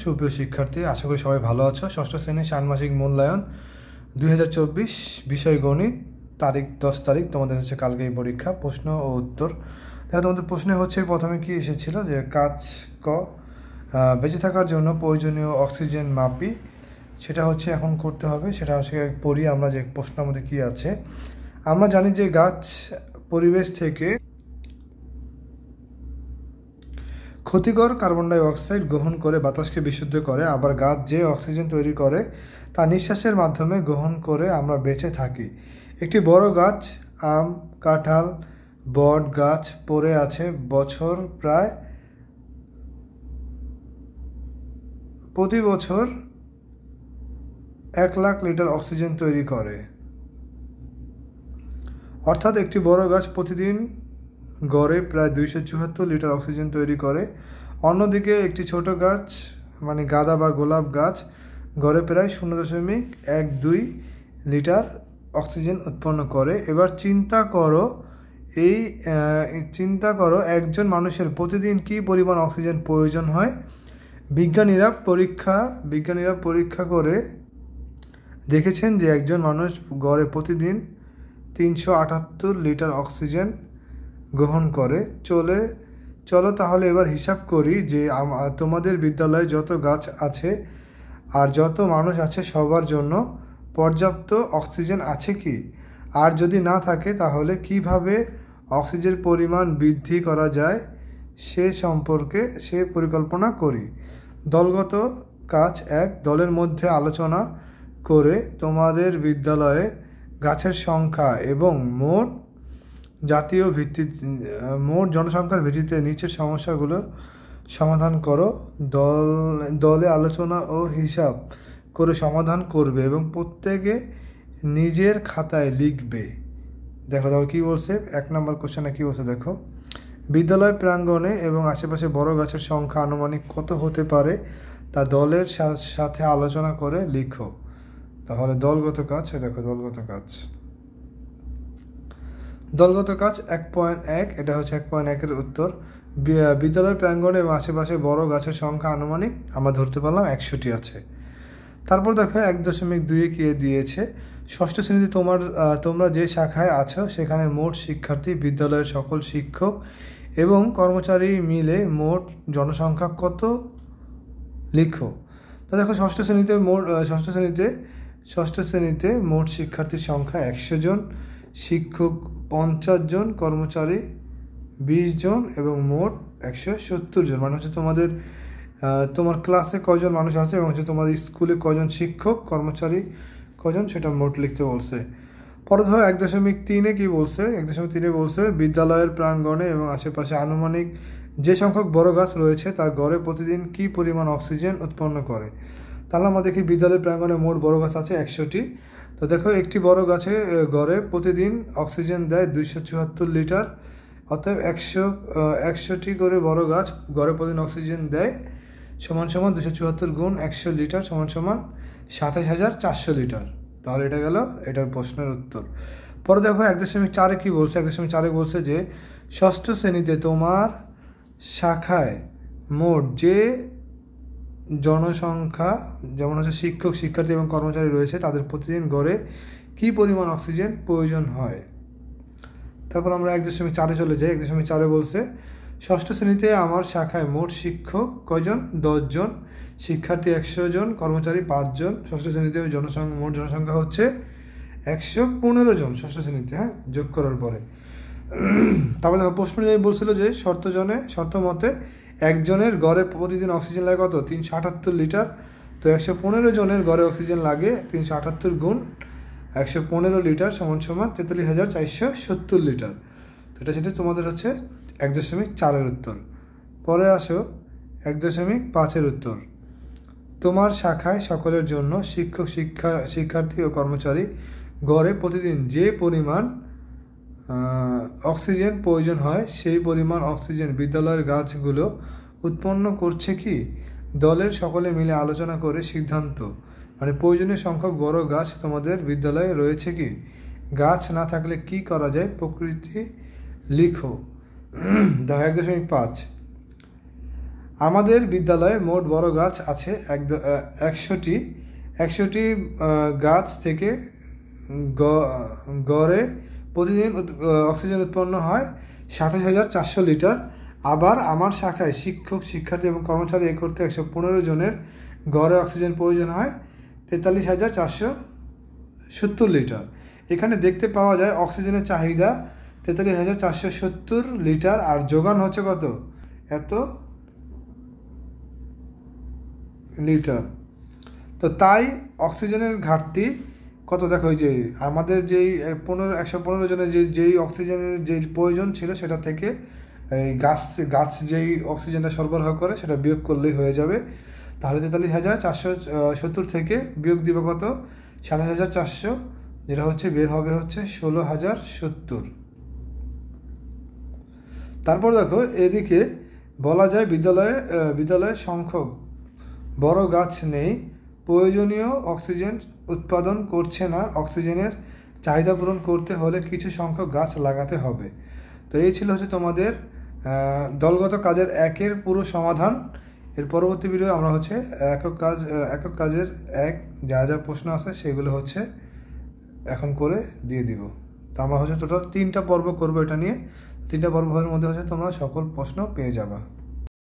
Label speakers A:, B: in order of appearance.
A: সুপ্রিয় শিক্ষার্থী, আশা করি সবাই ভালো আছো। ষষ্ঠ শ্রেণীর ষান্মাসিক মূল্যায়ন 2024 বিষয় গণিত, তারিখ 10 তারিখ তোমাদের হচ্ছে কালকে এই পরীক্ষা। প্রশ্ন ও উত্তর দেখো, তোমাদের প্রশ্নে হচ্ছে প্রথমে কি এসেছিল যে কাজ ক বেঁচে থাকার জন্য প্রয়োজনীয় অক্সিজেন মাপি, সেটা হচ্ছে এখন করতে হবে। সেটা হচ্ছে পড়ি আমরা যে প্রশ্নের মধ্যে কী আছে। আমরা জানি যে গাছ পরিবেশ থেকে ক্ষতিকর কার্বন ডাই অক্সাইড গ্রহণ করে বাতাসকে বিশুদ্ধ করে, আবার গাছ যে অক্সিজেন তৈরি করে তা নিঃশ্বাসের মাধ্যমে গ্রহণ করে আমরা বেঁচে থাকি। একটি বড় গাছ, আম, কাঁঠাল, বট গাছ পড়ে আছে বছর প্রায় প্রতি বছর 1 লাখ লিটার অক্সিজেন তৈরি করে। অর্থাৎ একটি বড় গাছ প্রতিদিন গড়ে প্রায় 274 লিটার অক্সিজেন তৈরি করে। অন্যদিকে একটি ছোট গাছ মানে গাঁদা বা গোলাপ গাছ গড়ে প্রায় 0.12 লিটার অক্সিজেন উৎপন্ন করে। এবার চিন্তা করো একজন মানুষের প্রতিদিন কী পরিমাণ অক্সিজেন প্রয়োজন হয়। বিজ্ঞানীরা পরীক্ষা করে দেখেছেন যে একজন মানুষ গড়ে প্রতিদিন 378 লিটার অক্সিজেন গ্রহণ করে। চলো তাহলে এবার হিসাব করি যে তোমাদের বিদ্যালয়ে যত গাছ আছে আর যত মানুষ আছে সবার জন্য পর্যাপ্ত অক্সিজেন আছে কি, আর যদি না থাকে তাহলে কিভাবে অক্সিজেনের পরিমাণ বৃদ্ধি করা যায় সে পরিকল্পনা করি। দলগত কাজ 1, দলের মধ্যে আলোচনা করে তোমাদের বিদ্যালয়ে গাছের সংখ্যা এবং মোট জনসংখ্যার ভিত্তিতে নিচের সমস্যাগুলো সমাধান করো। দলে আলোচনা ও হিসাব করে সমাধান করবে এবং প্রত্যেকে নিজের খাতায় লিখবে। দেখো কী বলছে, 1 নম্বর কোশ্চেনে কী বলছে দেখো। বিদ্যালয় প্রাঙ্গণে এবং আশেপাশে বড় গাছের সংখ্যা আনুমানিক কত হতে পারে তা দলের সাথে আলোচনা করে লিখো। তাহলে দলগত কাজ, দেখো দলগত কাজ 1.1, এটা হচ্ছে 1.1 এর উত্তর। বিদ্যালয়ের প্রাঙ্গণে এবং আশেপাশে বড় গাছের সংখ্যা আনুমানিক আমরা ধরতে পারলাম 100টি আছে। তারপর দেখো 1.2 কি দিয়েছে, ষষ্ঠ শ্রেণীতে তোমরা যে শাখায় আছো সেখানে মোট শিক্ষার্থী, বিদ্যালয়ের সকল শিক্ষক এবং কর্মচারী মিলে মোট জনসংখ্যা কত লিখো। তো দেখো ষষ্ঠ শ্রেণীতে মোট শিক্ষার্থীর সংখ্যা 100 জন, শিক্ষক 50 জন, কর্মচারী 20 জন এবং মোট 170 জন। মানে হচ্ছে তোমার ক্লাসে কজন মানুষ আছে এবং হচ্ছে তোমাদের স্কুলে কজন শিক্ষক, কর্মচারী কজন, সেটা মোট লিখতে বলছে। পরে ধরো 1.3 কি বলছে, 1.3 বলছে বিদ্যালয়ের প্রাঙ্গণে এবং আশেপাশে আনুমানিক যে সংখ্যক বড় গাছ রয়েছে তা গড়ে প্রতিদিন কী পরিমাণ অক্সিজেন উৎপন্ন করে। তাহলে আমরা দেখি বিদ্যালয়ের প্রাঙ্গণে মোট বড় গাছ আছে 100টি। তো দেখো একটি বড় গাছে গড়ে প্রতিদিন অক্সিজেন দেয় 274 লিটার, অতএব 100টি করে বড় গাছ গড়ে প্রতিদিন অক্সিজেন দেয় সমান 274 গুণ 100 লিটার সমান 27,400 লিটার। তাহলে এটা গেল এটার প্রশ্নের উত্তর। পরে দেখো 1.4 কি বলছে, 1.4 বলছে যে ষষ্ঠ শ্রেণীতে তোমার শাখায় মোট যে জনসংখ্যা যেমন হচ্ছে শিক্ষক, শিক্ষার্থী এবং কর্মচারী রয়েছে তাদের প্রতিদিন গড়ে কী পরিমাণ অক্সিজেন প্রয়োজন হয়। তারপর আমরা 1.4 চলে যাই। 1.4 বলছে ষষ্ঠ শ্রেণীতে আমার শাখায় মোট শিক্ষক কয়জন, 10 জন, শিক্ষার্থী 100 জন, কর্মচারী 5 জন। ষষ্ঠ শ্রেণীতে মোট জনসংখ্যা হচ্ছে 115 জন ষষ্ঠ শ্রেণীতে, যোগ করার পরে। তারপরে দেখো প্রশ্ন বলছিল যে শর্ত মতে একজনের গড়ে প্রতিদিন অক্সিজেন লাগে কত, 378 লিটার। তো 115 জনের গড়ে অক্সিজেন লাগে 378 গুণ 115 লিটার সমান 43,470 লিটার। তো এটা সেটা তোমাদের হচ্ছে 1.4 উত্তর। পরে আসো 1.5 উত্তর। তোমার শাখায় সকলের জন্য শিক্ষক, শিক্ষার্থী ও কর্মচারী গড়ে প্রতিদিন যে পরিমাণ অক্সিজেন প্রয়োজন হয় সেই পরিমাণ অক্সিজেন বিদ্যালয়ের গাছগুলো উৎপন্ন করছে কি। দলের সকলে মিলে আলোচনা করে সিদ্ধান্ত, মানে প্রয়োজনীয় সংখ্যক বড় গাছ তোমাদের বিদ্যালয়ে রয়েছে কি, গাছ না থাকলে কি করা যায়, প্রকৃতি লিখো। 1.5 আমাদের বিদ্যালয়ে মোট বড় গাছ আছে 100টি গাছ থেকে গড়ে প্রতিদিন অক্সিজেন উৎপন্ন হয় 27,400 লিটার। আবার আমার শাখায় শিক্ষক, শিক্ষার্থী এবং কর্মচারী এ করতে 115 জনের গড়ে অক্সিজেন প্রয়োজন হয় 43,470 লিটার। এখানে দেখতে পাওয়া যায় অক্সিজেনের চাহিদা 43,470 লিটার, আর যোগান হচ্ছে কত? এত লিটার। তো তাই অক্সিজেনের ঘাটতি কত? দেখো, যে আমাদের যেই 115 জনের যেই অক্সিজেনের যেই প্রয়োজন ছিল সেটা থেকে এই গাছ যেই অক্সিজেনটা সরবরাহ করে সেটা বিয়োগ করলেই হয়ে যাবে। তাহলে 43,470 থেকে বিয়োগ দিবে কত? 27,400, যেটা হচ্ছে বের হবে হচ্ছে 16,070। তারপর দেখো, এদিকে বলা যায় বিদ্যালয়ে সংখ্যক বড় গাছ নেই, প্রয়োজনীয় অক্সিজেন উৎপাদন করছে না। অক্সিজেনের চাহিদা পূরণ করতে হলে কিছু সংখ্যক গাছ লাগাতে হবে। তো এই ছিল হচ্ছে তোমাদের দলগত কাজের একের পুরো সমাধান। এর পরবর্তী ভিডিও আমরা হচ্ছে একক কাজের যা যা প্রশ্ন আছে সেগুলো হচ্ছে এখন করে দিয়ে দিব। তো আমরা হচ্ছে টোটাল 3টা পর্ব করবো এটা নিয়ে। 3টা পর্বের মধ্যে হচ্ছে তোমরা সকল প্রশ্ন পেয়ে যাবা।